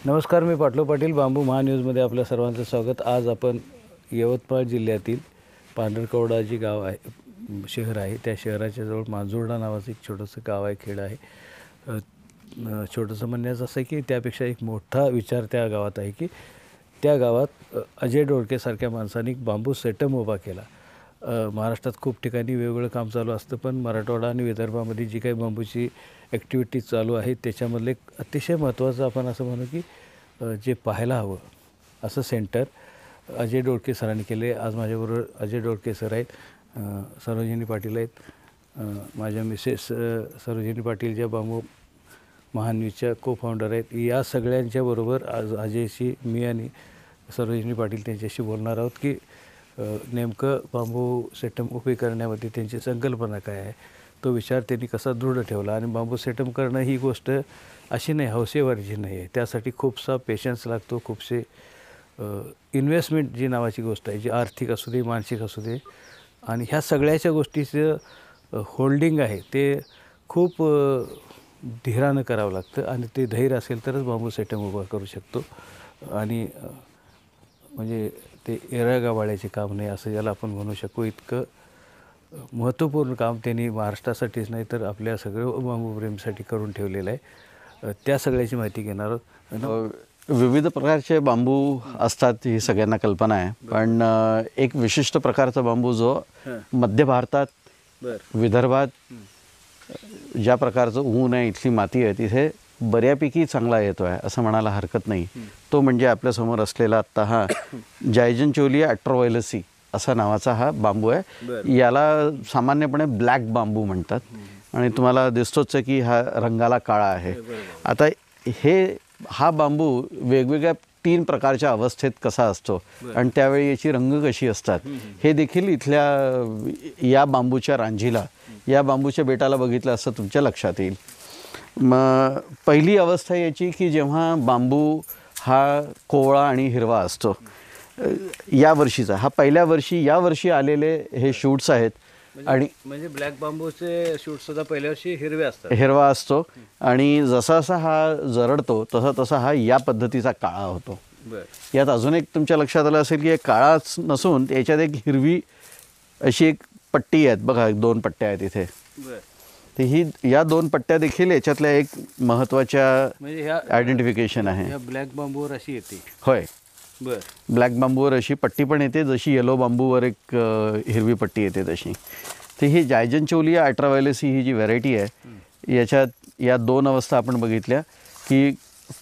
नमस्कार, मी पाटलो पाटील. बांबू महान्यूजमध्ये आपल्या सर्वांचं स्वागत. आज आपण यवतमाळ जिल्ह्यातील पांढरकवडा जी गाव आहे, शहर आहे, त्या शहराच्या जवळ मांजुर्डा नावाचं एक छोटंसं गाव आहे, खेड आहे. छोटंसं म्हणण्याचं असं आहे की त्यापेक्षा एक मोठा विचार त्या गावात आहे की त्या गावात अजय डोळकेसारख्या माणसांनी बांबू सेटम उभा केला. महाराष्ट्रात खूप ठिकाणी वेगवेगळं काम चालू असतं, पण मराठवाडा आणि विदर्भामध्ये जी काही बांबूची ॲक्टिव्हिटी चालू आहे त्याच्यामधलं एक अतिशय महत्त्वाचं आपण असं म्हणू की जे पाहायला हवं असं सेंटर अजय डोळके सरांनी केले. आज माझ्याबरोबर अजय डोळके सर आहेत, सरोजिनी पाटील आहेत, माझ्या मिसेस सरोजिनी पाटील ज्या बांबू महान्यूजच्या को फाउंडर आहेत. या सगळ्यांच्याबरोबर आज अजयशी मी आणि सरोजिनी पाटील त्यांच्याशी बोलणार आहोत की नेमकं बांबू सेटम उभे करण्यामध्ये त्यांची संकल्पना काय आहे, तो विचार त्यांनी कसा दृढ ठेवला. आणि बांबू सेटम करणं ही गोष्ट अशी नाही, हौसेवरची नाही आहे. त्यासाठी खूपसा पेशन्स लागतो, खूपसे इन्व्हेस्टमेंट जी नावाची गोष्ट आहे, जी आर्थिक असू दे, मानसिक असू दे, आणि ह्या सगळ्याच्या गोष्टीचं होल्डिंग आहे ते खूप धीरानं करावं लागतं. आणि ते धैर्य असेल तरच बांबू सेटम उभा करू शकतो. आणि म्हणजे ते येऱ्यागावाळ्याचे काम नाही असं याला आपण म्हणू शकू. इतकं महत्त्वपूर्ण काम त्यांनी महाराष्ट्रासाठीच नाही तर आपल्या सगळं बांबू प्रेमीसाठी करून ठेवलेलं आहे. त्या सगळ्याची माहिती घेणार आहोत. विविध प्रकारचे बांबू असतात ही सगळ्यांना कल्पना आहे, पण एक विशिष्ट प्रकारचा बांबू जो मध्य भारतात, विदर्भात ज्या प्रकारचं ऊन आहे, इथली माती आहे, तिथे बऱ्यापैकी चांगला येतो आहे असं म्हणायला हरकत नाही. तो म्हणजे आपल्यासमोर असलेला आत्ता हा जायजनचोलिया अट्रोवायलसी असा नावाचा हा बांबू आहे. याला सामान्यपणे ब्लॅक बांबू म्हणतात आणि तुम्हाला दिसतोच आहे की हा रंगाला काळा आहे. आता हा बांबू वेगवेगळ्या 3 प्रकारच्या अवस्थेत कसा असतो आणि त्यावेळी याची रंग कशी असतात हे देखील इथल्या या बांबूच्या रांजीला, या बांबूच्या बेटाला बघितलं असं तुमच्या लक्षात येईल. मग पहिली अवस्था याची की जेव्हा बांबू हा कोवळा आणि हिरवा असतो, या वर्षीचा हा पहिल्या वर्षी, या वर्षी आलेले हे शूट्स आहेत. आणि म्हणजे ब्लॅक बांबूचे शूट सुद्धा पहिल्या वर्षी हिरवे असतात, हिरवा असतो आणि जसा जसा हा जरडतो तसा तसा हा या पद्धतीचा काळा होतो. यात अजून एक तुमच्या लक्षात आलं असेल की काळाच नसून याच्यात एक हिरवी अशी एक पट्टी आहेत बघा, 2 पट्ट्या आहेत इथे. तर ही या 2 पट्ट्या देखील याच्यातल्या एक महत्त्वाच्या म्हणजे ह्या आयडेंटिफिकेशन आहे. ह्या ब्लॅक बांबूवर अशी येते. होय, ब्लॅक बांबूवर अशी पट्टी पण येते, जशी येलो बांबूवर एक हिरवी पट्टी येते तशी. तर ही जायजनचोलिया अट्रोवायलसी ही जी व्हरायटी आहे, याच्यात या 2 अवस्था आपण बघितल्या की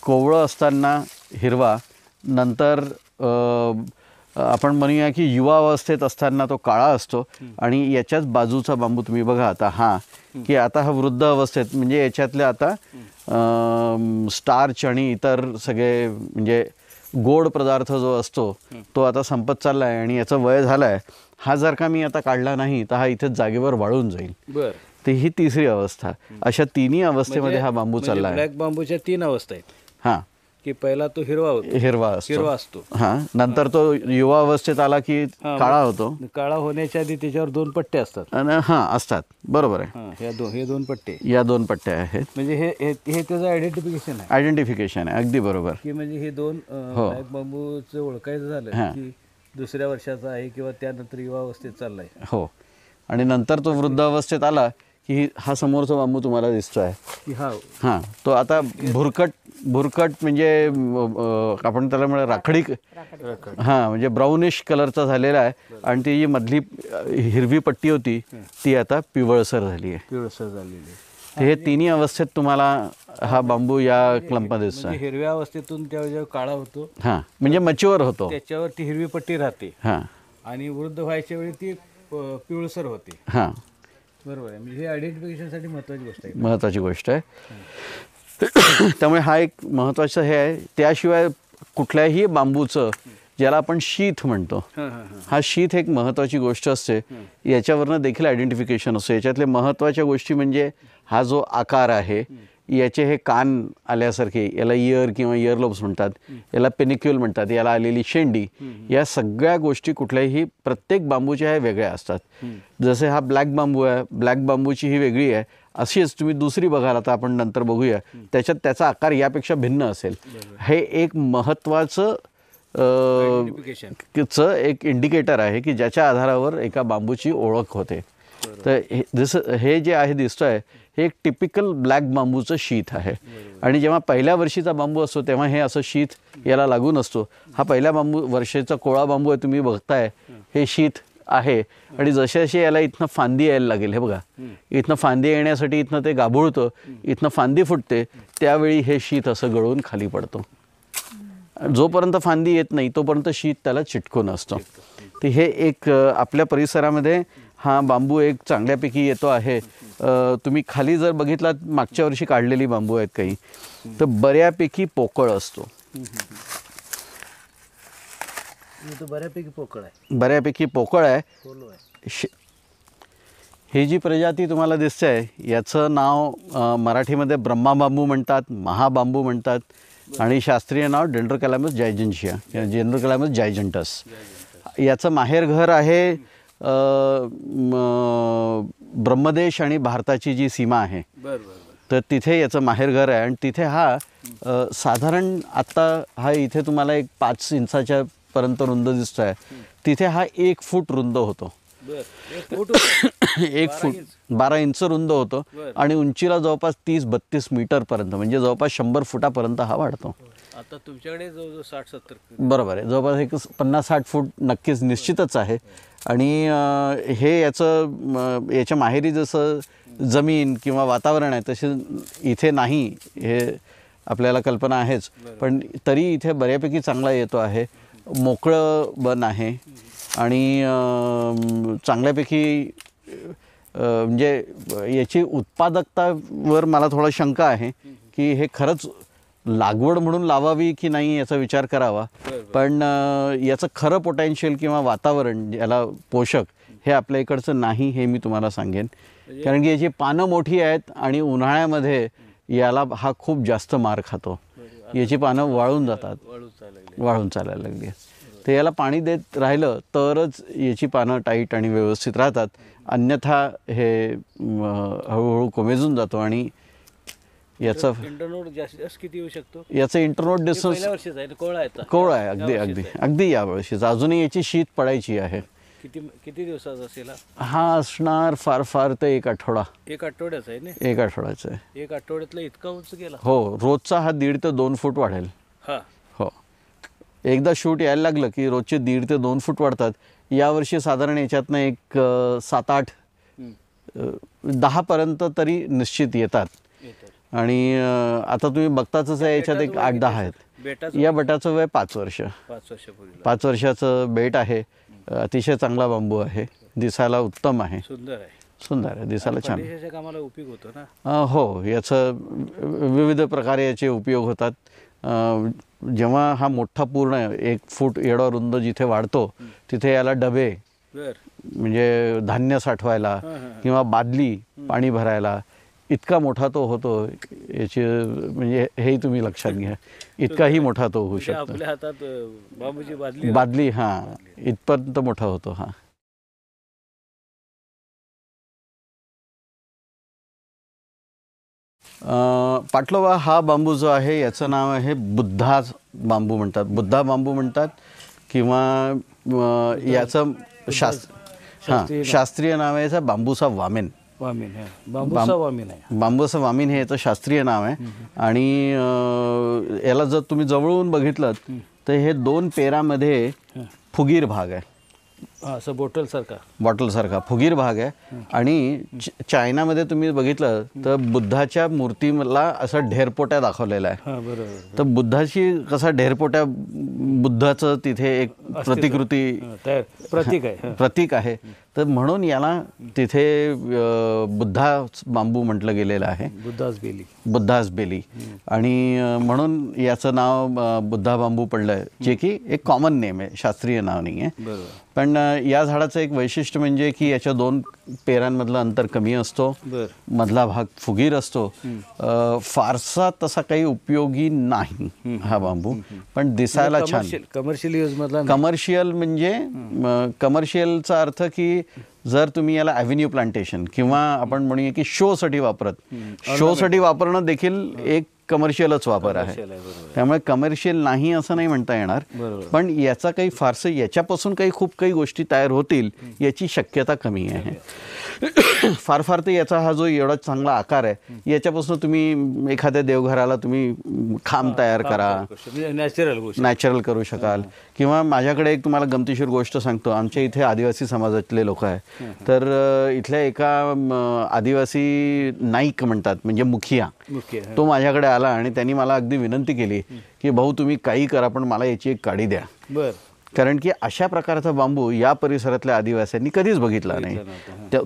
कोवळं असताना हिरवा, नंतर आपण म्हणूया की युवा अवस्थेत असताना तो काळा असतो. आणि याच्याच बाजूचा बांबू तुम्ही बघा आता हा, की आता हा वृद्ध अवस्थेत, म्हणजे याच्यातल्या आता स्टार्च आणि इतर सगळे म्हणजे गोड पदार्थ जो असतो तो आता संपत चालला आहे आणि याचं वय झालं आहे. हा जर का मी आता काढला नाही तर हा इथेच जागेवर वाळून जाईल. तर ही तिसरी अवस्था. अशा 3ही अवस्थेमध्ये हा बांबू चालला आहे. ब्लॅक बांबूच्या 3 अवस्था आहेत. हां, की पहिला तो हिरवा असतो. हां, नंतर तो युवा अवस्थेत आला की काळा होतो. काळा होण्याच्या आधी त्याच्यावर 2 पट्टे असतात. हां, असतात, बरोबर आहे. हे 2 पट्टे, या 2 पट्ट्या आहेत. म्हणजे हे त्याचं आयडेंटिफिकेशन आहे. आयडेंटिफिकेशन आहे, अगदी बरोबर. की म्हणजे हे 2 ब्लॅक बांबूचं ओळखायचं झालं की दुसऱ्या वर्षाचा आहे किंवा त्यानंतर युवा अवस्थेत चाललाय. हो, आणि नंतर तो वृद्ध अवस्थेत आला की हा समोरचा बांबू तुम्हाला दिसतो आहे की हां, तो आता भुरकट म्हणजे आपण त्याला म्हणा राखडी, हां, म्हणजे ब्राउनिश कलरचा झालेला आहे. आणि ती जी मधली हिरवी पट्टी होती ती आता पिवळसर झाली आहे. हे 3ही अवस्थेत तुम्हाला हा बांबू या क्लंपमध्ये दिसतो. हिरव्या अवस्थेतून जेव्हा काळा होतो, हां, म्हणजे मच्युअर होतो, त्याच्यावर ती हिरवी पट्टी राहते. हां, आणि वृद्ध व्हायच्या वेळी ती पिवळसर होते. हां, बरोबर आहे. म्हणजे हे आयडेंटिफिकेशनसाठी महत्त्वाची गोष्ट आहे. त्यामुळे हा एक महत्त्वाचं हे आहे. त्याशिवाय कुठल्याही बांबूचं, ज्याला आपण शीथ म्हणतो, हा शीथ एक महत्त्वाची गोष्ट असते. याच्यावरनं देखील आयडेंटिफिकेशन असतं. याच्यातले महत्त्वाच्या गोष्टी म्हणजे हा जो आकार आहे, याचे हे कान आल्यासारखे, याला इयर किंवा इयर लोब्स म्हणतात, याला पेनिक्युल म्हणतात, याला आलेली शेंडी, या सगळ्या गोष्टी कुठल्याही प्रत्येक बांबूच्या ह्या वेगळ्या असतात. जसे हा ब्लॅक बांबू आहे, ब्लॅक बांबूची ही वेगळी आहे. अशीच तुम्ही दुसरी बघाल, आता आपण नंतर बघूया, त्याच्यात त्याचा आकार यापेक्षा भिन्न असेल. हे एक महत्त्वाचं चं एक इंडिकेटर आहे की ज्याच्या आधारावर एका बांबूची ओळख होते. तर हे जे आहे दिसतंय हे एक टिपिकल ब्लॅक बांबूचं शीत आहे. आणि जेव्हा पहिल्या वर्षीचा बांबू असतो तेव्हा हे असं शीत याला लागून असतो. हा पहिल्या वर्षाचा कोळा बांबू आहे, तुम्ही बघताय हे शीत आहे. आणि जसे जसे याला इथनं फांदी यायला लागेल, हे बघा, इथनं फांदी येण्यासाठी इथनं ते गाभुळतं, इथनं फांदी फुटते, त्यावेळी हे शीत असं गळून खाली पडतो. जोपर्यंत फांदी येत नाही तोपर्यंत शीत त्याला चिटकून असतो. तर हे एक आपल्या परिसरामध्ये हा बांबू एक चांगल्यापैकी येतो आहे. तुम्ही खाली जर बघितलात, मागच्या वर्षी काढलेली बांबू आहेत काही, तर बऱ्यापैकी पोकळ असतो. बऱ्यापैकी पोकळ आहे, बऱ्यापैकी पोकळ आहे. ही जी प्रजाती तुम्हाला दिसते आहे याचं नाव मराठीमध्ये ब्रह्माबांबू म्हणतात, महाबांबू म्हणतात, आणि शास्त्रीय नाव डेंड्रोकॅलामस जायजेंशिया, डेंड्रोकॅलामस जायजेंटस. याचं माहेरघर आहे ब्रह्मदेश आणि भारताची जी सीमा आहे, तर तिथे याचं माहेरघर आहे. आणि तिथे हा साधारण आत्ता हा इथे तुम्हाला एक 5 इंचाच्या पर्यंत रुंद दिसतो आहे, तिथे हा 1 फूट रुंद होतो. 1 फूट 12 इंच रुंद होतो आणि उंचीला जवळपास 30-32 मीटरपर्यंत, म्हणजे जवळपास 100 फुटापर्यंत हा वाढतो. आता तुमच्याकडे जवळजवळ 60-70, बरोबर आहे, जवळपास एक 50-60 फूट नक्कीच निश्चितच आहे. आणि हे याच्या माहेरी जसं जमीन किंवा वातावरण आहे तसे इथे नाही, हे आपल्याला कल्पना आहेच, पण तरी इथे बऱ्यापैकी चांगला येतो आहे. मोकळं बन आहे आणि चांगल्यापैकी म्हणजे याची उत्पादकतावर मला थोडा शंका आहे की हे खरंच लागवड म्हणून लावावी की नाही याचा विचार करावा. पण याचं खरं पोटेन्शियल किंवा वातावरण याला पोषक हे आपल्या इकडचं नाही, हे मी तुम्हाला सांगेन. कारण की याची पानं मोठी आहेत आणि उन्हाळ्यामध्ये याला हा खूप जास्त मार खातो. याची पानं वाळून जातात, वाळून चालायला लागली. तर याला पाणी देत राहिलं तरच याची पानं टाईट आणि व्यवस्थित राहतात, अन्यथा हे हळूहळू कोमेजून जातो. आणि याचा इंटरनोड जास्त किती येऊ शकतो? याचं इंटरनोड डिस्टन्स कोवळा आहे, अगदी अगदी अगदी यावर्षीच. अजूनही याची शीत पडायची आहे. किती दिवसाचा असेल हा? असणार फार फार तर 1 आठवडा. 1 आठवड्याचा आहे ना? 1 आठवड्याचा आहे. 1 आठवड्यातला इतका उंच गेला? हो, रोजचा हा 1.5 ते 2 फूट वाढेल. हो, एकदा शूट यायला लागलं की रोजचे 1.5 ते 2 फूट वाढतात. यावर्षी साधारण याच्यातनं एक 7-8 10पर्यंत तरी निश्चित येतात. आणि आता तुम्ही बघताच आहे याच्यात एक 8-10 आहेत. या बेटाचं वय 5 वर्ष. 5 वर्षाचं बेट आहे. अतिशय चांगला बांबू आहे, दिसायला उत्तम आहे, सुंदर आहे, दिसायला छान. कामाला उपयोग होतो ना? हो, याचं विविध प्रकारे याचे उपयोग होतात. जेव्हा हा मोठा पूर्ण 1 फूट एवढा रुंद जिथे वाढतो तिथे याला डबे, म्हणजे धान्य साठवायला किंवा बादली पाणी भरायला, इतका मोठा तो होतो. याची म्हणजे हेही तुम्ही लक्षात घ्या, इतकाही मोठा तो होऊ शकतो. आपल्या हातात बांबूची बादली, हां, इथपर्यंत मोठा होतो हा. पाटलोबा हा बांबू जो आहे याचं नाव आहे बुद्धा बांबू म्हणतात, बुद्धा बांबू म्हणतात, किंवा याचं शास्त्रीय नाव आहे याचं बांबूसा वामेन. बांबूसा वामीन हे याचं शास्त्रीय नाव आहे. आणि याला जर तुम्ही जवळून बघितलं तर हे 2 पेरामध्ये फुगीर भाग आहे, असं बॉटलसारखा फुगीर भाग आहे. आणि चायनामध्ये तुम्ही बघितलं तर बुद्धाच्या मूर्तीला असं ढेरपोट्या दाखवलेला आहे. तर बुद्धाची कसा ढेरपोट्या, बुद्धाचं तिथे एक प्रतीक आहे. तर म्हणून याला तिथे बुद्धा बांबू म्हटलं गेलेलं आहे, बुद्धास बेली. आणि म्हणून याचं नाव बुद्धा बांबू पडलं आहे, जे की एक कॉमन नेम आहे, शास्त्रीय नाव नाही आहे. पण या झाडाचं एक वैशिष्ट्य म्हणजे की याच्या 2 पेरांमधलं अंतर कमी असतो, मधला भाग फुगीर असतो. फारसा तसा काही उपयोगी नाही हा बांबू, पण दिसायला छान, कमर्शियल कमर्शियल म्हणजे कमर्शियलचा अर्थ की जर तुम्ही याला ॲव्हेन्यू प्लांटेशन किंवा आपण म्हणूया की शोसाठी शोसाठी वापरणं देखील एक कमर्शियलच वापर आहे. त्यामुळे कमर्शियल नाही असं नाही म्हणता येणार, पण याचा काही फारसं याच्यापासून खूप काही गोष्टी तयार होतील याची शक्यता कमी आहे. फार फार तर याचा हा जो एवढा चांगला आकार आहे याच्यापासून तुम्ही एखाद्या देवघराला तुम्ही खांब तयार करा, नॅचरल करू शकाल. किंवा माझ्याकडे एक तुम्हाला गमतीशीर गोष्ट सांगतो. आमच्या इथे आदिवासी समाजातले लोक आहे, तर इथल्या एका आदिवासी नाईक म्हणतात म्हणजे मुखिया, तो माझ्याकडे आला आणि त्यांनी मला अगदी विनंती केली की भाऊ तुम्ही काही करा पण मला याची एक काडी द्या. कारण की अशा प्रकारचा बांबू या परिसरातल्या आदिवासींनी कधीच बघितला नाही.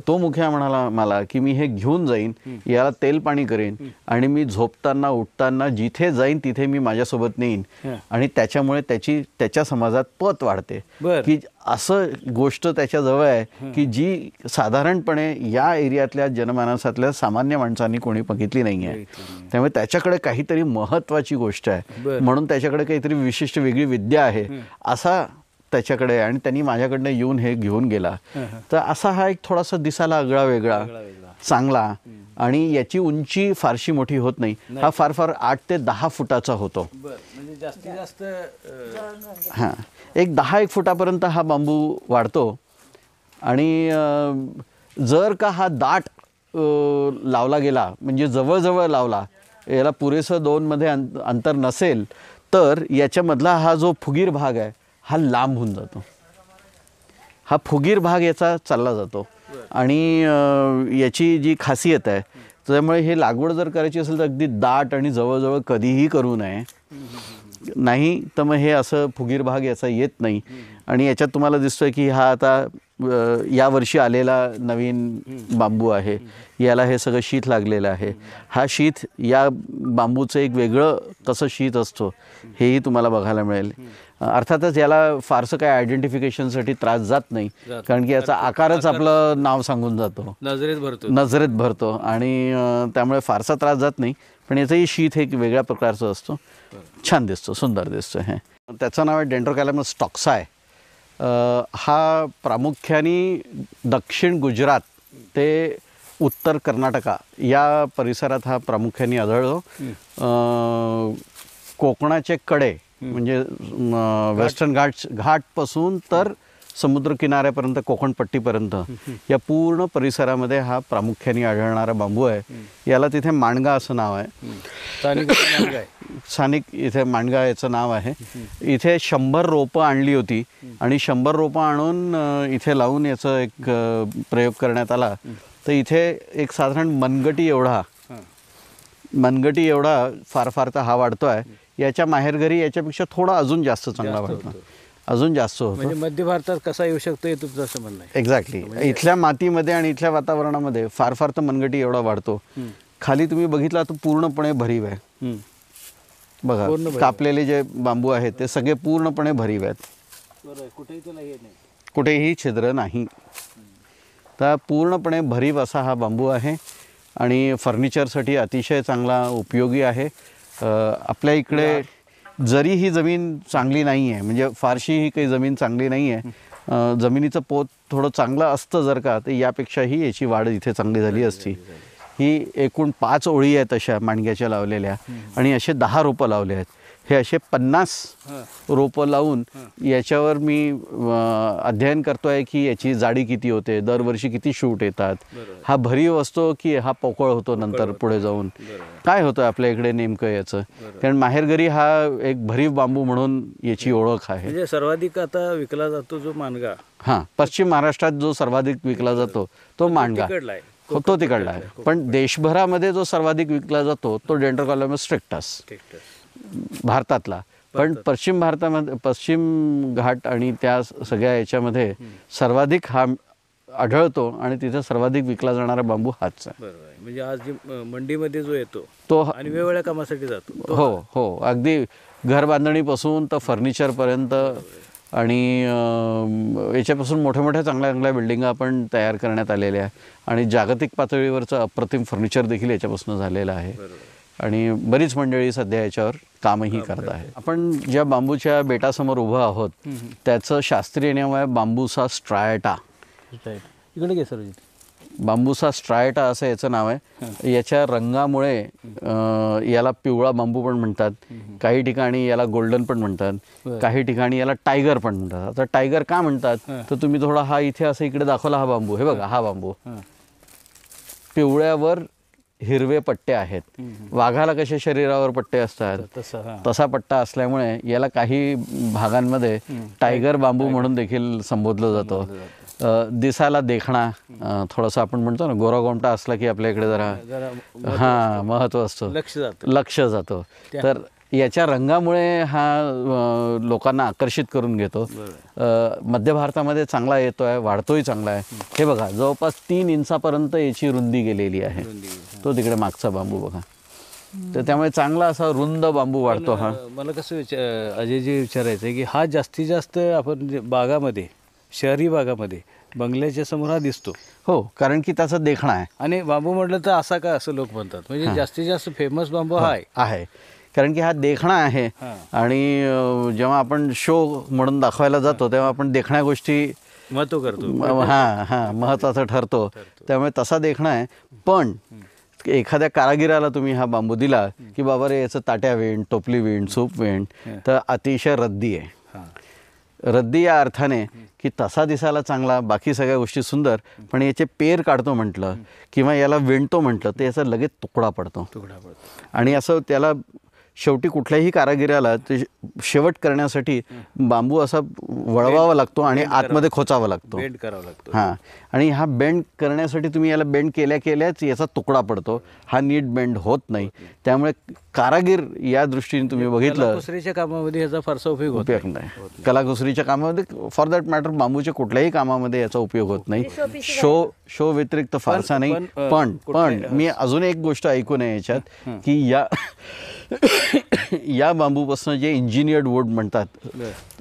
तो मुखिया म्हणाला मला की मी हे घेऊन जाईन, याला तेल पाणी करेन आणि मी झोपताना उठताना जिथे जाईन तिथे मी माझ्यासोबत नेईन आणि त्याच्यामुळे त्याच्या समाजात पत वाढते. की असं गोष्ट त्याच्याजवळ आहे की जी साधारणपणे या एरियातल्या जनमानसातल्या सामान्य माणसांनी कोणी बघितली नाही आहे. त्यामुळे त्याच्याकडे काहीतरी महत्त्वाची गोष्ट आहे, म्हणून त्याच्याकडे काहीतरी विशिष्ट वेगळी विद्या आहे असा त्याच्याकडे, आणि त्यांनी माझ्याकडनं येऊन हे घेऊन गेला. तर असा हा एक थोडासा दिसायला आगळा वेगळा चांगला, आणि याची उंची फारशी मोठी होत नाही. हा फार फार 8 ते 10 फुटाचा होतो. म्हणजे जास्तीत जास्त हां, एक 10-1 फुटापर्यंत हा बांबू वाढतो. आणि जर का हा दाट लावला गेला म्हणजे जवळजवळ लावला, याला पुरेसं 2 मध्ये अंतर नसेल तर याच्यामधला हा जो फुगीर भाग आहे हा लांब होऊन जातो. हा फुगीर भाग याचा चालला जातो. आणि याची जी खासियत आहे त्यामुळे हे लागवड जर करायची असेल तर अगदी दाट आणि जवळजवळ कधीही करू नये, नाही तर मग हे असं फुगीर भाग याचा येत नाही. आणि याच्यात तुम्हाला दिसतोय की हा आता यावर्षी आलेला नवीन बांबू आहे, याला हे सगळं शीत लागलेलं आहे. हा शीत या बांबूचं एक वेगळं कसं शीत असतो हेही तुम्हाला बघायला मिळेल. अर्थातच याला फारसं काय आयडेंटिफिकेशनसाठी त्रास जात नाही, कारण की याचा आकारच आपलं नाव सांगून जातो, नजरेत भरतो आणि त्यामुळे फारसा त्रास जात नाही. पण याचंही शीत हे वेगळ्या प्रकारचं असतो, छान दिसतो, सुंदर दिसतो. हे त्याचं नाव आहे डेंड्रोकॅलॅमस स्टॉक्साय. हा प्रामुख्याने दक्षिण गुजरात ते उत्तर कर्नाटका या परिसरात हा प्रामुख्याने आढळतो. कोकणाचे कडे म्हणजे वेस्टर्न घाटपासून तर समुद्र किनाऱ्यापर्यंत कोकणपट्टीपर्यंत या पूर्ण परिसरामध्ये हा प्रामुख्याने आढळणारा बांबू आहे. याला तिथे मांडगा असं नाव आहे, स्थानिक इथे मांडगा याचं नाव आहे. इथे 100 रोपं आणली होती आणि 100 रोपं आणून इथे लावून याचा एक प्रयोग करण्यात आला. तर इथे एक साधारण मनगटी एवढा फार फार तर हा वाढतो आहे. याच्या माहेरघरी याच्यापेक्षा थोडा अजून जास्त चांगला वाढतो, अजून जास्त होतो. म्हणजे मध्य भारतात कसा येऊ शकतो हे तुमचं असं म्हणणं आहे? एक्झॅक्टली. इथल्या मातीमध्ये आणि इथल्या वातावरणामध्ये फार फार तर मनगटी एवढा वाढतो. खाली तुम्ही बघितला तर पूर्णपणे भरीव आहे. बघा, कापलेले जे बांबू आहेत ते सगळे पूर्णपणे भरीव आहेत, कुठेही छिद्र नाही. तर पूर्णपणे भरीव असा हा बांबू आहे आणि फर्निचरसाठी अतिशय चांगला उपयोगी आहे. आपल्या इकडे जरी ही जमीन चांगली नाही आहे, म्हणजे फारशी ही काही जमीन चांगली नाही आहे, जमिनीचं पोत थोडं चांगलं असतं जर का, तर यापेक्षाही याची वाढ इथे चांगली झाली असती. ही एकूण 5 ओळी आहेत अशा मांडग्याच्या लावलेल्या आणि असे 10 रोपं लावले आहेत. हे असे 50 रोपं लावून याच्यावर मी अध्ययन करतो आहे की याची जाडी किती होते, दरवर्षी किती शूट येतात, हा भरीव असतो की हा पोकळ होतो नंतर पुढे जाऊन, काय होतं आपल्या इकडे नेमकं याचं. कारण माहेरघरी हा एक भरीव बांबू म्हणून याची ओळख आहे. म्हणजे सर्वाधिक आता विकला जातो जो मांडगा, हां, पश्चिम महाराष्ट्रात जो सर्वाधिक विकला जातो तो मांडगा, तो तिकडला आहे. पण देशभरामध्ये जो सर्वाधिक विकला जातो तो डेंड्रोकॅलॅमस स्ट्रिक्टस भारतातला. पण पश्चिम भारतामध्ये पश्चिम घाट आणि त्या सगळ्या याच्यामध्ये सर्वाधिक हा आढळतो आणि तिथे सर्वाधिक विकला जाणारा बांबू हाच आहे. म्हणजे आज जे मंडीमध्ये जो येतो तो आणि वेगवेगळ्या कामासाठी जातो. हो, अगदी घर बांधणीपासून तर फर्निचरपर्यंत आणि याच्यापासून मोठ्या चांगल्या बिल्डिंगा पण तयार करण्यात आलेल्या आणि जागतिक पातळीवरचं अप्रतिम फर्निचर देखील याच्यापासून झालेलं आहे. आणि बरीच मंडळी सध्या याच्यावर कामही करत आहे. आपण ज्या बांबूच्या बेटासमोर उभं आहोत त्याचं शास्त्रीय नाव आहे बांबूसा स्ट्रायटा. इकडे घे सर. बांबूसा स्ट्रायटा असं याचं नाव आहे. याच्या रंगामुळे याला पिवळा बांबू पण म्हणतात, काही ठिकाणी याला गोल्डन पण म्हणतात, काही ठिकाणी याला टायगर पण म्हणतात. आता टायगर का म्हणतात तर तुम्ही थोडा हा इथे असं इकडे दाखवला हा बांबू, हे बघा हा बांबू पिवळ्यावर हिरवे पट्टे आहेत. वाघाला कसे शरीरावर पट्टे असतात तसा पट्टा असल्यामुळे याला काही भागांमध्ये टायगर बांबू म्हणून देखील संबोधलं जातं. दिसायला देखणा, थोडासा आपण म्हणतो ना गोरा गोमटा असला की आपल्या इकडे जरा हां महत्त्व असतं, लक्ष जातं. तर याच्या रंगामुळे हा लोकांना आकर्षित करून घेतो. मध्य भारतामध्ये चांगला येतो आहे, वाढतोही चांगला आहे. हे बघा जवळपास 3 इंचापर्यंत याची रुंदी गेलेली आहे. तो तिकडे मागचा बांबू बघा. तर त्यामुळे चांगला असा रुंद बांबू वाढतो. हा मला कसं अजयजी विचारायचं आहे की हा जास्तीत जास्त आपण बागामध्ये, शहरी भागामध्ये बंगल्याच्या समोर हा दिसतो. हो, कारण की त्याचा देखणा आहे. आणि बांबू म्हटलं तर असा का असं लोक म्हणतात, म्हणजे जास्तीत जास्त फेमस बांबू हा आहे कारण की हा देखणा आहे. आणि जेव्हा आपण शो म्हणून दाखवायला जातो तेव्हा आपण देखण्या गोष्टी महत्व करतो, महत्त्वाचं ठरतो. त्यामुळे तसा देखणा आहे. पण एखाद्या कारागिराला तुम्ही हा बांबू दिला की बाबा रे याचं ताट्या विण, टोपली विण, सूप विण, तर अतिशय रद्दी आहे. रद्दी या अर्थाने की तसा दिसायला चांगला, बाकी सगळ्या गोष्टी सुंदर, पण याचे पेर काढतो म्हटलं किंवा याला विणतो म्हटलं तर याचा लगेच तुकडा पडतो. आणि असं त्याला शेवटी कुठल्याही कारागिराला ते शेवट करण्यासाठी बांबू असा वळवावा लागतो आणि आतमध्ये खोचावा लागतो, बेंड करावा लागतो. हां, आणि हा बेंड करण्यासाठी तुम्ही याला बेंड केल्याच याचा तुकडा पडतो. हा नीट बेंड होत नाही. त्यामुळे कारागीर या दृष्टीने तुम्ही बघितलं कलाकुसरीच्या कामामध्ये याचा फारसा उपयोग नाही. कलाकुसरीच्या कामामध्ये, फॉर दॅट मॅटर बांबूच्या कुठल्याही कामामध्ये याचा उपयोग होत नाही. शो व्यतिरिक्त फारसा नाही. पण मी अजून एक गोष्ट ऐकून आहे याच्यात की या बांबूपासून जे इंजिनियर्ड वूड म्हणतात,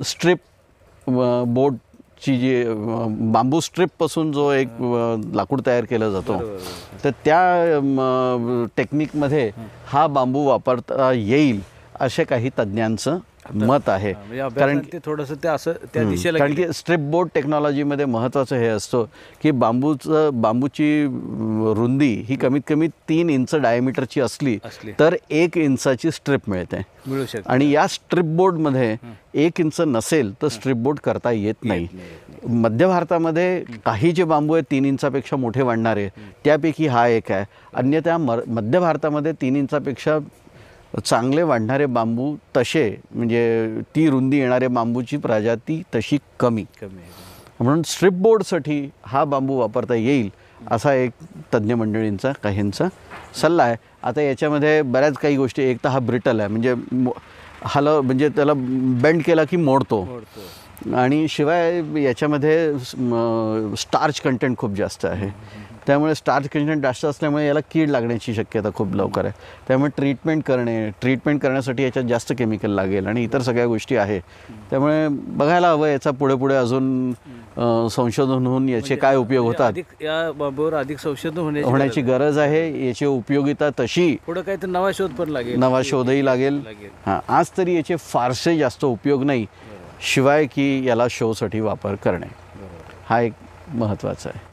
स्ट्रिप बोर्डची जी बांबू स्ट्रिपपासून जो एक लाकूड तयार केलं जातो, तर त्या टेक्निकमध्ये हा बांबू वापरता येईल असे काही तज्ज्ञांचं मत आहे. कारण ते थोडंसं ते असं त्या दिशेला, कारण की स्ट्रिप बोर्ड टेक्नॉलॉजीमध्ये महत्त्वाचं हे असतं की बांबूची रुंदी ही कमीत कमी 3 इंच डायमीटरची असली तर 1 इंचाची स्ट्रिप मिळू शकते. आणि या स्ट्रिप बोर्डमध्ये 1 इंच नसेल तर स्ट्रिप बोर्ड करता येत नाही. मध्य भारतामध्ये काही जे बांबू आहेत 3 इंचापेक्षा मोठे वाढणारे, त्यापैकी हा एक आहे. अन्यथा मध्य भारतामध्ये 3 इंचापेक्षा चांगले वाढणारे बांबू तसे, म्हणजे ती रुंदी येणारे बांबूची प्रजाती तशी कमी. म्हणून स्ट्रिप बोर्डसाठी हा बांबू वापरता येईल असा एक तज्ज्ञ मंडळींचा काहींचा सल्ला आहे. आता याच्यामध्ये बऱ्याच काही गोष्टी, एक तर हा ब्रिटल आहे, म्हणजे त्याला बेंड केला की मोडतो. आणि शिवाय याच्यामध्ये स्टार्च कंटेंट खूप जास्त आहे. त्यामुळे स्टार्च कंटेंट जास्त असल्यामुळे याला कीड लागण्याची शक्यता खूप लवकर आहे. त्यामुळे ट्रीटमेंट करण्यासाठी याच्यात जास्त केमिकल लागेल आणि इतर सगळ्या गोष्टी आहे. त्यामुळे बघायला हवं याचा पुढे अजून संशोधन होऊन याचे काय उपयोग होतात, या बांबूवर अधिक संशोधन होण्याची गरज आहे. याची उपयोगिता तशी पुढे काहीतरी नवा शोध पण लागेल, नवा शोधही लागेल. हां, आज तरी याचे फारसे जास्त उपयोग नाही, शिवाय की याला शोसाठी वापर करणे हा एक महत्त्वाचा आहे.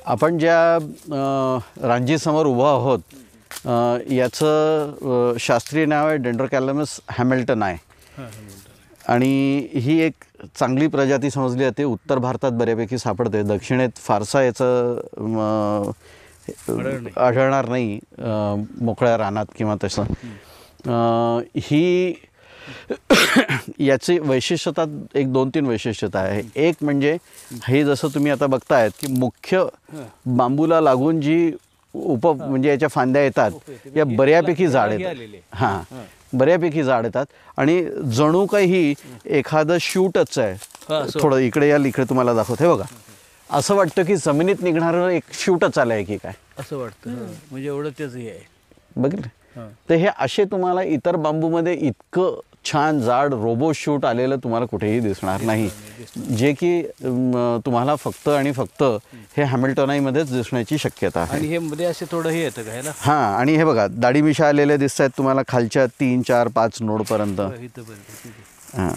आपण ज्या रांजीसमोर उभं आहोत याचं शास्त्रीय नाव आहे डेंड्रोकॅलमस हॅमिल्टन आहे. आणि ही एक चांगली प्रजाती समजली जाते. उत्तर भारतात बऱ्यापैकी सापडते, दक्षिणेत फारसा याचं आढळणार नाही मोकळ्या रानात किंवा तसं. ही याची वैशिष्ट्यता एक 2-3 वैशिष्ट्यता आहे. एक म्हणजे हे जसं तुम्ही आता बघतायत की मुख्य बांबूला लागून जी म्हणजे याच्या फांद्या येतात या बऱ्यापैकी जाड येतात. हां, बऱ्यापैकी जाड येतात आणि जणू काही एखादं शूटच आहे. थोडं इकडे तुम्हाला दाखवत, हे बघा, असं वाटतं की जमिनीत निघणारं एक शूटच आलं आहे की काय असं वाटतं. म्हणजे एवढं त्याचं हे आहे, बघितलं. तर हे असे तुम्हाला इतर बांबूमध्ये इतकं छान जाड रोबो शूट आलेलं तुम्हाला कुठेही दिसणार नाही, जे की तुम्हाला फक्त आणि फक्त हे हॅमिल्टनाईमध्येच दिसण्याची शक्यता आहे. आणि हे मध्ये असे थोडं हे येतं का ह्याला? हां, आणि हे बघा दाढी मिशा आलेले दिसत आहेत तुम्हाला खालच्या 3, 4, 5 नोडपर्यंत. हां,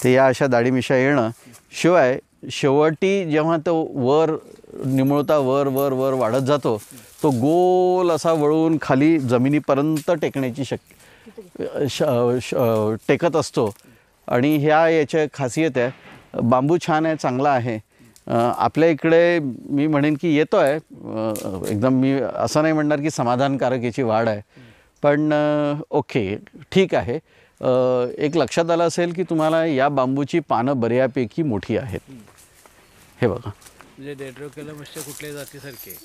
ते या अशा दाढी मिशा येणं, शिवाय शेवटी जेव्हा तो वर निमुळता वर वर वर वाढत जातो, तो गोल असा वळून खाली जमिनीपर्यंत टेकण्याची टेकत असतो. आणि ह्या याच्या खासियत आहे. बांबू छान आहे, चांगला आहे. आपल्या इकडे मी म्हणेन की येतो आहे एकदम, मी असं नाही म्हणणार की समाधानकारक याची वाढ आहे, पण ओके ठीक आहे. एक लक्षात आलं असेल की तुम्हाला या बांबूची पानं बऱ्यापैकी मोठी आहेत. हे बघा, म्हणजे डेंड्रोकॅलमसच्या कुठल्याही जातीसारखे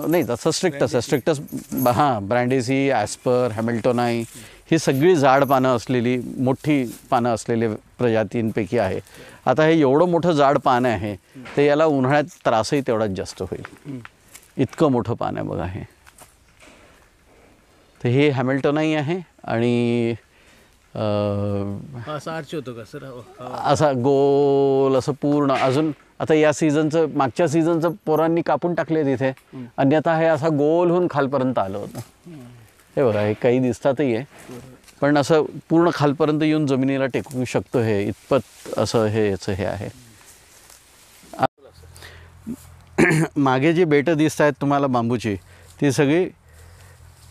नाही तसं स्ट्रिक्टस आहे. स्ट्रिक्टस हां, ब्रँडेसी, ॲस्पर, हॅमिल्टोनाई ही सगळी जाड पानं असलेली, मोठी पानं असलेले प्रजातींपैकी आहे. आता हे एवढं मोठं जाड पान आहे, तर याला उन्हाळ्यात त्रासही तेवढाच जास्त होईल. इतकं मोठं पान आहे बघा हे. तर हे हॅमिल्टोनाई आहे. आणि असा आर्च होतो का सर? असा गोल असं पूर्ण. अजून आता या सीझनचं, मागच्या सीझनचं पोरांनी कापून टाकले तिथे, अन्यथा हे असा गोल होऊन खालपर्यंत आलं होतं. हे बघा, हे काही दिसतातही आहे, पण असं पूर्ण खालपर्यंत येऊन जमिनीला टेकू शकतो. हे इतपत असं हे याचं हे आहे. मागे जी बेटं दिसत आहेत तुम्हाला बांबूची, ती सगळी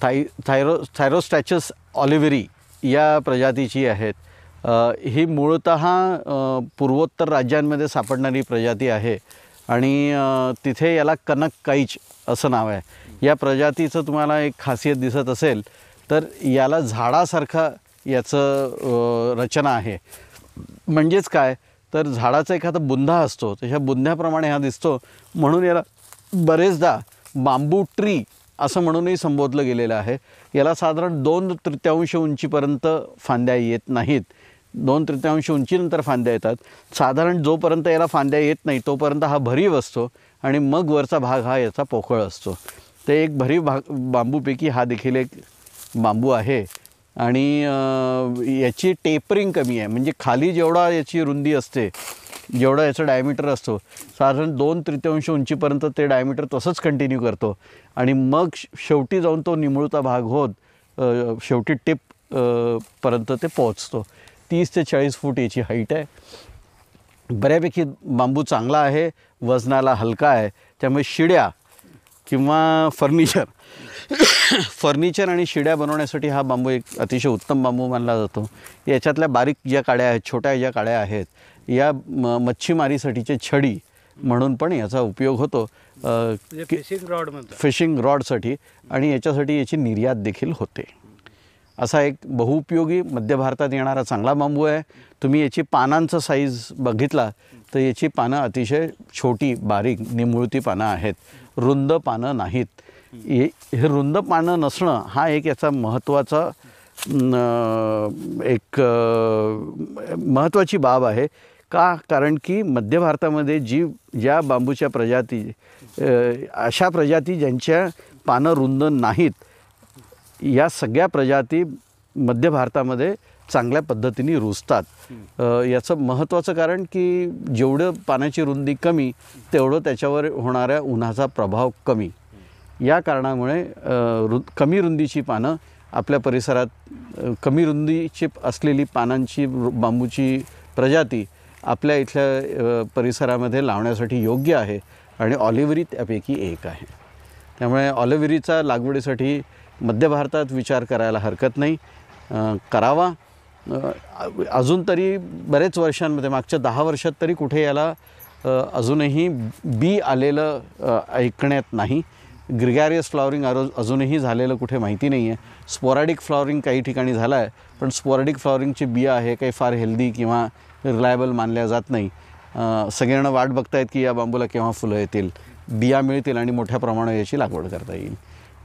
थायरोस्टॅचस ऑलिव्हेरी या प्रजातीची आहेत. ही मूळतः पूर्वोत्तर राज्यांमध्ये सापडणारी प्रजाती आहे. आणि तिथे याला कनक कैच असं नाव आहे. या प्रजातीचं तुम्हाला एक खासियत दिसत असेल तर याला झाडासारखा याचं रचना आहे. म्हणजेच काय, तर झाडाचा एखादा बुंधा असतो, तशा बुंध्याप्रमाणे हा दिसतो. म्हणून याला बरेचदा बांबू ट्री असं म्हणूनही संबोधलं गेलेलं आहे. याला साधारण 2/3 उंचीपर्यंत फांद्या येत नाहीत. 2/3 उंचीनंतर फांद्या येतात. साधारण जोपर्यंत याला फांद्या येत नाही तोपर्यंत हा भरीव असतो, आणि मग वरचा भाग हा याचा पोकळ असतो. ते एक भरीव बांबूपैकी हा देखील एक बांबू आहे. आणि याची टेपरिंग कमी आहे. म्हणजे खाली जेवढा याची रुंदी असते, जेवढा याचा डायमीटर असतो, साधारण 2/3 उंचीपर्यंत ते डायमीटर तसंच कंटिन्यू करतो. आणि मग शेवटी जाऊन तो निमुळता भाग होत शेवटी टिप पर्यंत ते पोहोचतो. 30 ते 40 फूट याची हाईट आहे. बऱ्यापैकी बांबू चांगला आहे, वजनाला हलका आहे. त्यामुळे शिड्या किंवा फर्निचर आणि शिड्या बनवण्यासाठी हा बांबू एक अतिशय उत्तम बांबू मानला जातो. याच्यातल्या बारीक ज्या काड्या आहेत, छोट्या ज्या काड्या आहेत, या मच्छीमारीसाठीचे छडी म्हणून पण याचा उपयोग होतो. फिशिंग रॉडसाठी, आणि याच्यासाठी याची निर्यात देखील होते. असा एक बहुउपयोगी मध्य भारतात येणारा चांगला बांबू आहे. तुम्ही याची पानांचा साईज बघितला तर याची पानं अतिशय छोटी, बारीक, निमुळती पानं आहेत. रुंद पानं नाहीत. हे रुंद पानं नसणं हा एक याचा महत्त्वाचा एक महत्त्वाची बाब आहे. का? कारण की मध्य भारतामध्ये ज्या बांबूच्या प्रजाती, अशा प्रजाती ज्यांच्या पानं रुंद नाहीत, या सगळ्या प्रजाती मध्य भारतामध्ये चांगल्या पद्धतीने रुजतात. याचं महत्त्वाचं कारण की जेवढं पानाची रुंदी कमी, तेवढं त्याच्यावर होणाऱ्या उन्हाचा प्रभाव कमी. या कारणामुळे कमी रुंदीची पानं आपल्या परिसरात, कमी रुंदीची असलेली पानांची बांबूची प्रजाती आपल्या इथल्या परिसरामध्ये लावण्यासाठी योग्य आहे. आणि ऑलिव्हरी त्यापैकी एक आहे. त्यामुळे ऑलिव्हरीचा लागवडीसाठी मध्य भारतात विचार करायला हरकत नाही, करावा. अजून तरी बरेच वर्षांमध्ये, मागच्या 10 वर्षात तरी कुठे याला अजूनही बी आलेलं ऐकण्यात नाही. ग्रिगॅरियस फ्लॉवरिंग अजूनही झालेलं कुठे माहिती नाही आहे. स्पोरॅडिक फ्लॉवरिंग काही ठिकाणी झालं आहे, पण स्पोरॅडिक फ्लॉवरिंगची बिया आहे काही फार हेल्दी किंवा रिलायबल मानल्या जात नाही. सगळ्यांना वाट बघतायत की या बांबूला केव्हा फुलं येतील, बिया मिळतील आणि मोठ्या प्रमाणात याची लागवड करता येईल.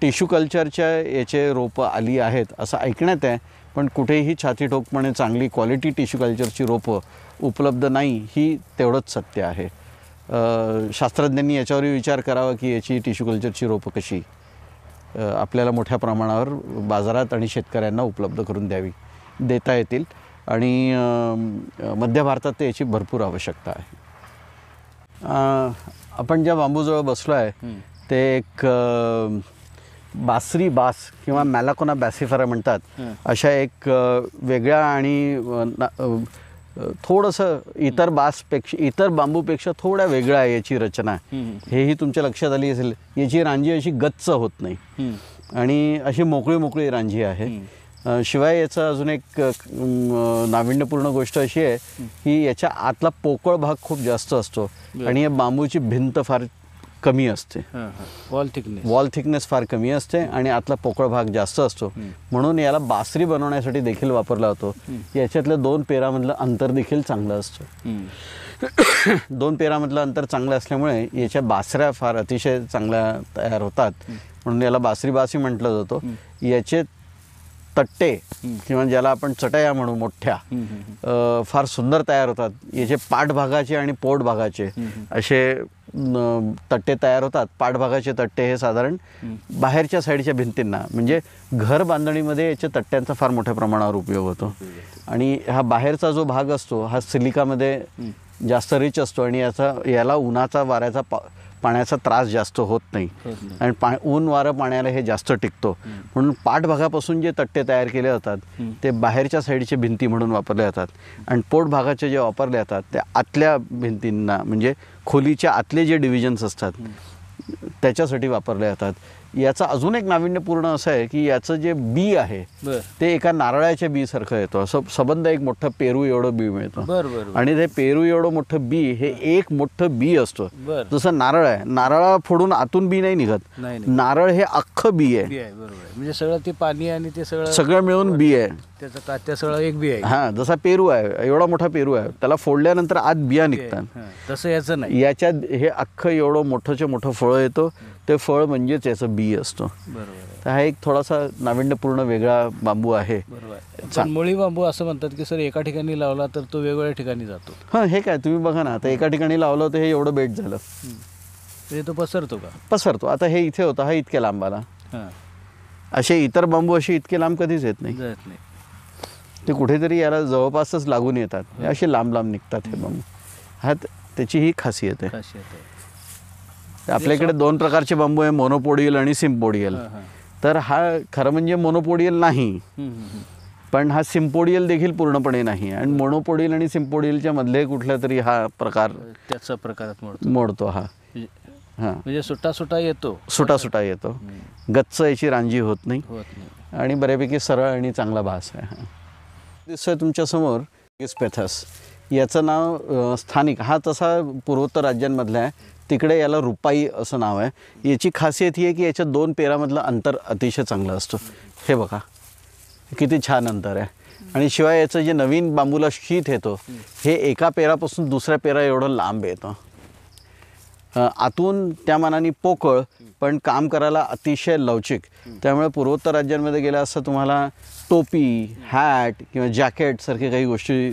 टिश्यू कल्चरच्या याचे रोपं आली आहेत असं ऐकण्यात आहे, पण कुठेही छातीठोकपणे चांगली क्वालिटी टिश्यू कल्चरची रोपं उपलब्ध नाही, ही तेवढंच सत्य आहे. शास्त्रज्ञांनी याच्यावरही विचार करावा की याची टिश्यू कल्चरची रोपं कशी आपल्याला मोठ्या प्रमाणावर बाजारात आणि शेतकऱ्यांना उपलब्ध करून द्यावी. देता येतील आणि मध्य भारतात तर याची भरपूर आवश्यकता आहे. आपण ज्या बांबूजवळ बसलो आहे ते एक बासरी बास किंवा मॅलाकोना बॅसिफेरा म्हणतात अशा एक वेगळ्या आणि थोडंसं इतर बांबूपेक्षा थोड्या वेगळं आहे याची रचना. हेही तुमच्या लक्षात आली असेल. याची रांजी अशी गच्च होत नाही आणि अशी मोकळी रांजी आहे. शिवाय याचं अजून एक नाविन्यपूर्ण गोष्ट अशी आहे की याच्या आतला पोकळ भाग खूप जास्त असतो आणि या बांबूची भिंत फार कमी असते. वॉल थिकनेस फार कमी असते आणि आतला पोकळ भाग जास्त असतो, म्हणून याला बासरी बनवण्यासाठी देखील वापरला जातो. याच्यातल्या 2 पेरामधलं अंतर देखील चांगलं असतं. 2 पेरामधलं अंतर चांगलं असल्यामुळे याच्या बासऱ्या फार अतिशय चांगल्या तयार होतात, म्हणून याला बासरी बासी म्हटलं जातं. याचे तट्टे किंवा ज्याला आपण चटया म्हणू मोठ्या फार सुंदर तयार होतात. याचे पाठभागाचे आणि पोट भागाचे असे तट्टे तयार होतात. पाठभागाचे तट्टे हे साधारण बाहेरच्या साईडच्या भिंतींना म्हणजे घर बांधणीमध्ये याच्या तट्ट्यांचा फार मोठ्या प्रमाणावर उपयोग होतो. आणि हा बाहेरचा जो भाग असतो हा सिलिकामध्ये जास्त रिच असतो आणि याला उन्हाचा वाऱ्याचा पाण्याचा त्रास जास्त होत नाही आणि ऊन वारं पाण्याला हे जास्त टिकतो. म्हणून पाठभागापासून जे तट्टे तयार केले जातात ते बाहेरच्या साईडचे भिंती म्हणून वापरले जातात आणि पोट भागाचे जे वापरले जातात ते आतल्या भिंतींना म्हणजे खोलीच्या आतले जे डिव्हिजन्स असतात त्याच्यासाठी वापरले जातात. याचा अजून एक नाविन्यपूर्ण असं आहे की याचं जे बी आहे ते एका नारळाच्या बी सारखं येतं. असं सबंध एक मोठं पेरू एवढं बी मिळतं आणि ते पेरू एवढं मोठं बी हे एक मोठं बी असतं. जसं नारळ आहे, नारळा फोडून आतून बी नाही निघत, नारळ हे अख्खं बी आहे. म्हणजे सगळं ते पाणी आणि ते सगळं मिळून बी आहे. त्याचं सगळं एक बी आहे. हां, जसा पेरू आहे एवढा मोठा पेरू आहे, त्याला फोडल्यानंतर आत बिया निघतात. तसं याचं नाही. याच्यात हे अख्खं एवढं मोठंच्या मोठं फळ येतो, ते फळ म्हणजेच याचं बी असतो. तर हा एक थोडासा नाविन्यपूर्ण वेगळा बांबू आहे. मुळी बांबू असं म्हणतात की सर एका ठिकाणी लावला तर तो वेगवेगळ्या ठिकाणी जातो. हां, हे काय तुम्ही बघा ना, आता एका ठिकाणी लावलं तर हे एवढं बेट झालं, म्हणजे तो पसरतो का? पसरतो. आता हे इथे होतं, हा इतक्या लांब आला. असे इतर बांबू असे इतके लांब कधीच येत नाही. ते कुठेतरी याला जवळपासच लागून येतात, असे लांब निघतात हे बांबू. हा त्याची ही खासियत आहे. आपल्याकडे 2 प्रकारचे बांबू आहे, मोनोपोडियल आणि सिम्पोडियल. तर हा खरं म्हणजे मोनोपोडियल नाही, पण हा सिम्पोडियल देखील पूर्णपणे नाही आणि मोनोपोडियल आणि सिम्पोडियलच्या मधले कुठला तरी हा प्रकार त्याचा प्रकारात मोडतो. हा म्हणजे सुटा येतो. गच्च याची रांजी होत नाही आणि बऱ्यापैकी सरळ आणि चांगला भास आहे. दिसतोय तुमच्यासमोर स्पेथस. याचं नाव स्थानिक, हा तसा पूर्वोत्तर राज्यांमधला आहे, तिकडे याला रुपाई असं नाव आहे. याची खासियत ही आहे की याच्या 2 पेरामधलं अंतर अतिशय चांगलं असतं. हे बघा किती छान अंतर आहे. आणि शिवाय याचं जे नवीन बांबूला शीत येतो हे एका पेरापासून दुसऱ्या पेरा एवढं लांब येतं. आतून त्या मानाने पोकळ पण काम करायला अतिशय लवचिक. त्यामुळे पूर्वोत्तर राज्यांमध्ये गेल्या असता तुम्हाला टोपी, हॅट किंवा जॅकेट सारखे काही गोष्टी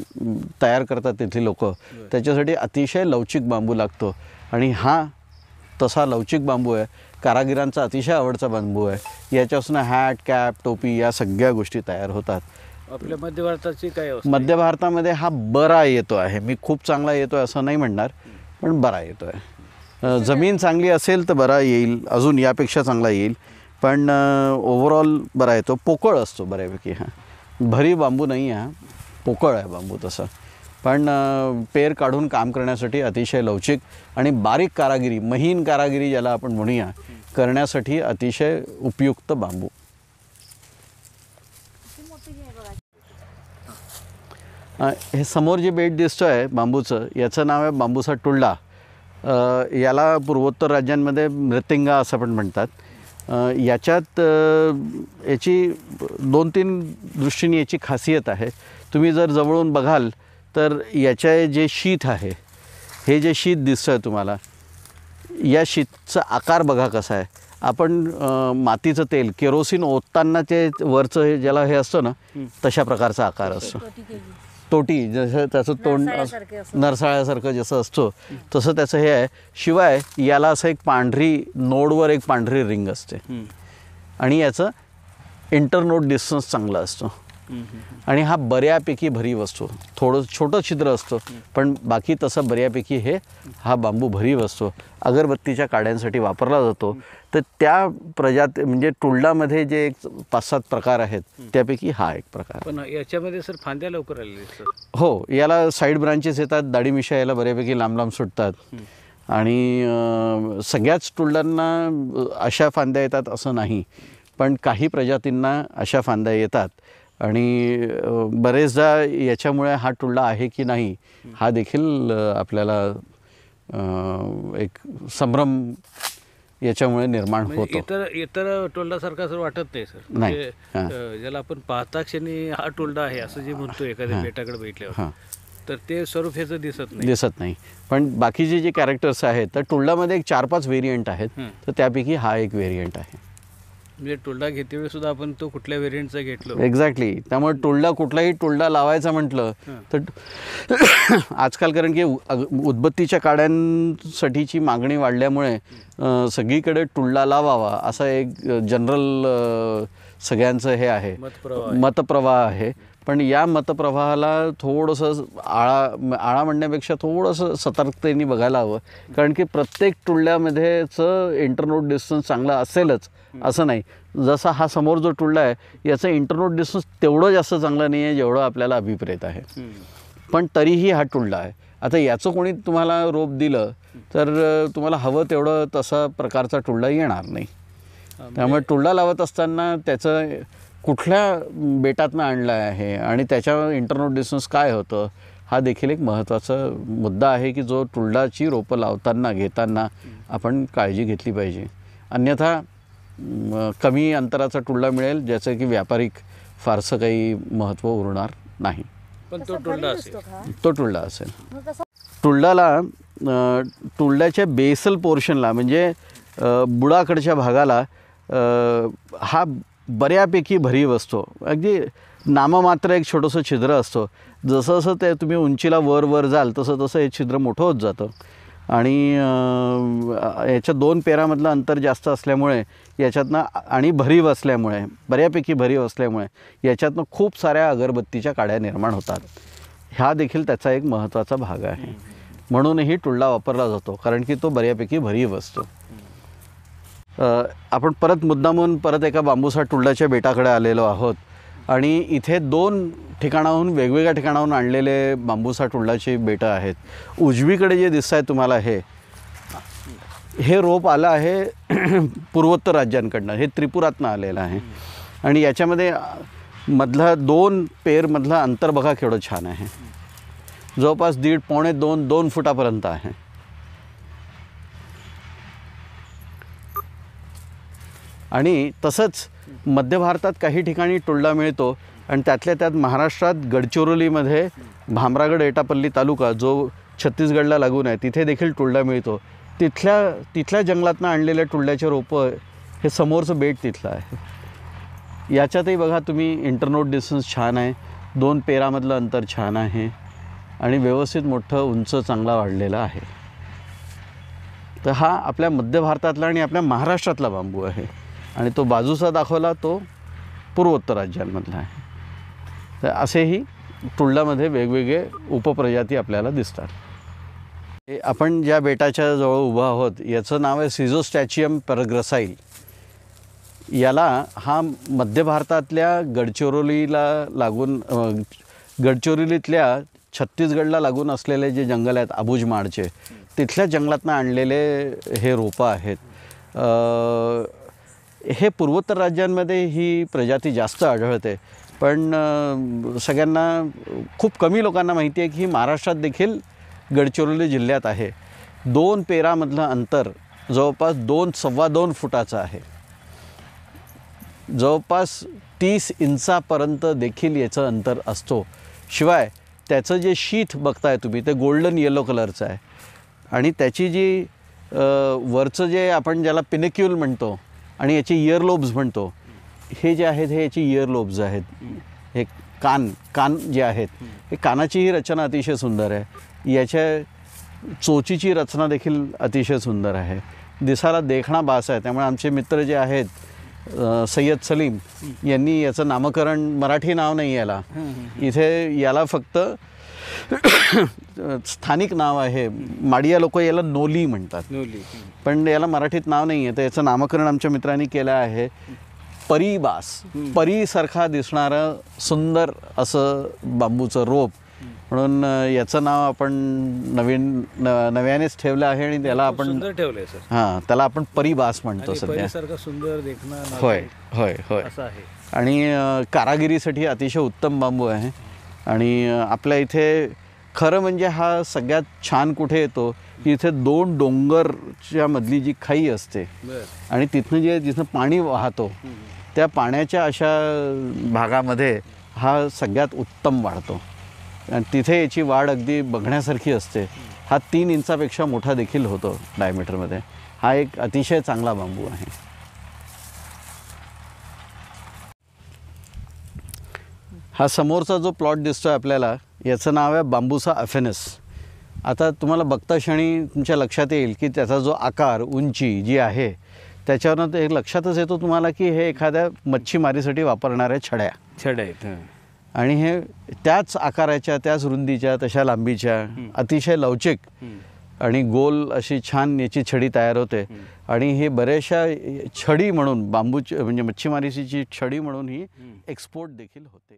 तयार करतात तिथली लोक, त्याच्यासाठी अतिशय लवचिक बांबू लागतो. आणि हा तसा लवचिक बांबू आहे, कारागिरांचा अतिशय आवडता बांबू आहे. याच्यापासून हॅट, कॅप, टोपी या सगळ्या गोष्टी तयार होतात. आपल्या मध्य भारताची काय? मध्य भारतामध्ये हा बरा येतो आहे. मी खूप चांगला येतो आहे असं नाही म्हणणार, पण बरा येतो आहे. जमीन चांगली असेल तर बरा येईल, अजून यापेक्षा चांगला येईल, पण ओव्हरऑल बरा येतो. पोकळ असतो बऱ्यापैकी. हा भरी बांबू नाही, हा पोकळ आहे बांबू तसा, पण पेर काढून काम करण्यासाठी अतिशय लवचिक आणि बारीक कारागिरी, महीन कारागिरी ज्याला आपण म्हणूया, करण्यासाठी अतिशय उपयुक्त बांबू. हे समोर जे बेट दिसतो आहे बांबूचं, याचं नाव आहे बांबूसा टुल्डा. याला पूर्वोत्तर राज्यांमध्ये मृतिंगा असं पण म्हणतात. याच्यात याची 2-3 दृष्टीने याची खासियत आहे. तुम्ही जर जवळून बघाल तर याचे जे शीत आहे, हे जे शीत दिसतं आहे तुम्हाला, या शीतचा आकार बघा कसा आहे. आपण मातीचं तेल केरोसिन ओतताना ते वरचं हे ज्याला हे असतं ना, तशा प्रकारचा आकार असतो. तोटी जसं त्याचं तोंड नरसाळ्यासारखं जसं असतो तसं त्याचं हे आहे. शिवाय याला असं एक पांढरी नोडवर एक पांढरी रिंग असते आणि याचं इंटरनोड डिस्टन्स चांगला असतो. आणि हा बऱ्यापैकी भरीव असतो. थोडं छोटं छिद्र असतं पण बाकी तसं बऱ्यापैकी हा बांबू भरीव असतो. अगरबत्तीच्या काड्यांसाठी वापरला जातो. तर त्या प्रजाती म्हणजे टुल्डामध्ये जे एक 5-7 प्रकार आहेत त्यापैकी हा एक प्रकार. पण याच्यामध्ये सर फांद्या लवकर आलेले सर. हो, याला साईड ब्रांचेस येतात. दाढी मिशा याला बऱ्यापैकी लांब लांब सुटतात. आणि सगळ्याच टुल्डांना अशा फांद्या येतात असं नाही, पण काही प्रजातींना अशा फांद्या येतात. आणि बरेचदा याच्यामुळे हा टुल्डा आहे की नाही हा देखील आपल्याला एक संभ्रम याच्यामुळे निर्माण होतो. इतर टोल्डासारखा सर वाटत नाही सर. म्हणजे ज्याला आपण पाहता क्षणी हा टोल्डा आहे असं जे म्हणतो एखाद्या बेटाकडे बैठल्यावर, तर ते स्वरूप ह्याचं दिसत नाही. पण बाकीचे जे कॅरेक्टर्स आहेत तर टुल्डामध्ये एक 4-5 व्हेरियंट आहेत. तर त्यापैकी हा एक व्हेरियंट आहे. म्हणजे टोल्डा घेतेवेळी सुद्धा आपण तो कुठल्या व्हेरियंटचा घेतलो. एक्झॅक्टली. त्यामुळे टुल्डा कुठलाही टुल्डा लावायचा म्हटलं तर आजकाल कारण की उदबत्तीच्या काड्यांसाठीची मागणी वाढल्यामुळे सगळीकडे टुल्डा लावावा असा एक जनरल सगळ्यांचं हे आहे, मतप्रवाह आहे. पण या मतप्रवाहाला थोडंसं आळा म्हणण्यापेक्षा थोडंसं सतर्कतेने बघायला हवं. कारण की प्रत्येक टुल्ड्यामध्येच इंटरनोड डिस्टन्स चांगला असेलच असं नाही. जसा हा समोर जो टुल्डा आहे याचं इंटरनोड डिस्टन्स तेवढं जास्त चांगलं नाही आहे जेवढं आपल्याला अभिप्रेत आहे. पण तरीही हा टुल्डा आहे. आता याचं कोणी तुम्हाला रोप दिलं तर तुम्हाला हवं तेवढं तसा प्रकारचा टुल्डा येणार नाही. त्यामुळे टुल्डा लावत असताना त्याचं कुठल्या बेटातनं आणलं आहे आणि त्याच्या इंटरनोड डिस्टन्स काय होतं हा देखील एक महत्त्वाचा मुद्दा आहे की जो टुल्डाची रोपं लावताना घेताना आपण काळजी घेतली पाहिजे. अन्यथा कमी अंतराचा टुल्डा मिळेल ज्याचं की व्यापारिक फारसं काही महत्त्व उरणार नाही. पण तो टुल्डा असेल. टुल्डाला टुल्ड्याच्या बेसल पोर्शनला म्हणजे बुडाकडच्या भागाला हा बऱ्यापैकी भरीव असतो. अगदी नाममात्र एक छोटंसं छिद्र असतं. जसं जसं ते तुम्ही उंचीला वर जाल तसं तसं हे छिद्र मोठं होत जातं. आणि याच्या 2 पेरामधलं अंतर जास्त असल्यामुळे याच्यातनं आणि भरीव असल्यामुळे बऱ्यापैकी भरीव असल्यामुळे याच्यातनं खूप साऱ्या अगरबत्तीच्या काड्या निर्माण होतात. हा देखील त्याचा एक महत्त्वाचा भाग आहे. म्हणूनही टुल्डा वापरला जातो कारण की तो बऱ्यापैकी भरीव असतो. आपण परत एका बांबूसा टुल्डाच्या बेटाकडे आलेलो आहोत. आणि इथे 2 ठिकाणाहून वेगवेगळ्या ठिकाणाहून आणलेले बांबूसा टुल्डाची बेटं आहेत. उजवीकडे जे दिसत आहे तुम्हाला हे रोप आलं आहे पूर्वोत्तर राज्यांकडनं. हे त्रिपुरातनं आलेलं आहे. आणि याच्यामध्ये मधला 2 पेरमधलं अंतर बघा केवढं छान आहे. जवळपास 1.5-2 फुटापर्यंत आहे. आणि तसंच मध्य भारतात काही ठिकाणी टुल्डा मिळतो आणि त्यातल्या त्यात महाराष्ट्रात गडचिरोलीमध्ये भामरागड एटापल्ली तालुका जो छत्तीसगडला लागून आहे तिथे देखील टुल्डा मिळतो. तिथल्या जंगलातनं आणलेल्या टुल्ड्याचे रोपं हे समोरचं बेट तिथलं आहे. याच्यातही बघा तुम्ही इंटरनोड डिस्टन्स छान आहे. 2 पेरामधलं अंतर छान आहे आणि व्यवस्थित मोठं उंच चांगला वाढलेला आहे. तर हा आपल्या मध्य भारतातला आणि आपल्या महाराष्ट्रातला बांबू आहे. आणि तो बाजूचा दाखवला तो पूर्वोत्तर राज्यांमधला आहे. तर असेही टुल्डामध्ये वेगवेगळे उपप्रजाती आपल्याला दिसतात. आपण ज्या बेटाच्या जवळ उभा आहोत याचं नाव आहे सिझोस्टॅचियम परग्रसाइल. याला हा मध्य भारतातल्या गडचिरोलीतल्या छत्तीसगडला लागून असलेले जे जंगल आहेत अबुजमाडचे तिथल्या जंगलातनं आणलेले हे रोपं आहेत. हे पूर्वोत्तर राज्यांमध्ये ही प्रजाती जास्त आढळते. पण सगळ्यांना खूप कमी लोकांना माहिती आहे की ही महाराष्ट्रात देखील गडचिरोली जिल्ह्यात आहे. 2 पेरामधलं अंतर जवळपास 2-2.25 फुटाचं आहे. जवळपास 30 इंचापर्यंत देखील याचं अंतर असतो. शिवाय त्याचं जे शीथ बघताय तुम्ही ते गोल्डन येलो कलरचं आहे. आणि त्याची जी वरचं जे आपण ज्याला पिनिक्यूल म्हणतो आणि याचे इयरलोब्स म्हणतो हे जे आहेत हे याची इयरलोब्स आहेत. हे कान जे आहेत हे कानाचीही रचना अतिशय सुंदर आहे. याच्या चोचीची रचना देखील अतिशय सुंदर आहे. दिसायला देखणा बास आहे. त्यामुळे आमचे मित्र जे आहेत सय्यद सलीम यांनी याचं नामकरण, मराठी नाव नाही याला, इथे याला फक्त स्थानिक नाव आहे, माडिया लोक याला नोली म्हणतात, पण याला मराठीत नाव नाही आहे. तर याचं नामकरण आमच्या मित्रांनी केलं आहे परीबास. परीसारखा दिसणारं सुंदर असं बांबूचं रोप, म्हणून याचं नाव आपण नव्यानेच ठेवलं आहे आणि त्याला आपण ठेवलंय सर. हां, त्याला आपण परीबास म्हणतो सध्या. परीसारखा सुंदर देखणं होय होय होय असं आहे. आणि कारागिरीसाठी अतिशय उत्तम बांबू आहे. आणि आपल्या इथे खरं म्हणजे हा सगळ्यात छान कुठे येतो की इथे 2 डोंगरच्या मधली जी खाई असते आणि जिथनं पाणी वाहतो त्या पाण्याच्या अशा भागामध्ये हा सगळ्यात उत्तम वाढतो आणि तिथे याची वाढ अगदी बघण्यासारखी असते. हा 3 इंचापेक्षा मोठा देखील होतो डायमीटरमध्ये. हा एक अतिशय चांगला बांबू आहे. हा समोरचा जो प्लॉट दिसतोय आपल्याला, याचं नाव आहे बांबूसा अफेनस. आता तुम्हाला बघता क्षणी तुमच्या लक्षात येईल की त्याचा जो आकार, उंची जी आहे त्याच्यावरनं ते लक्षातच येतो तुम्हाला की हे एखाद्या मच्छीमारीसाठी वापरणाऱ्या छड्या आहेत. आणि हे त्याच आकाराच्या, त्याच रुंदीच्या, तशा लांबीच्या, अतिशय लवचिक आणि गोल अशी छान याची छडी तयार होते. आणि हे बऱ्याचशा छडी म्हणून, बांबूची म्हणजे मच्छीमारीची छडी म्हणून ही एक्सपोर्ट देखील होते.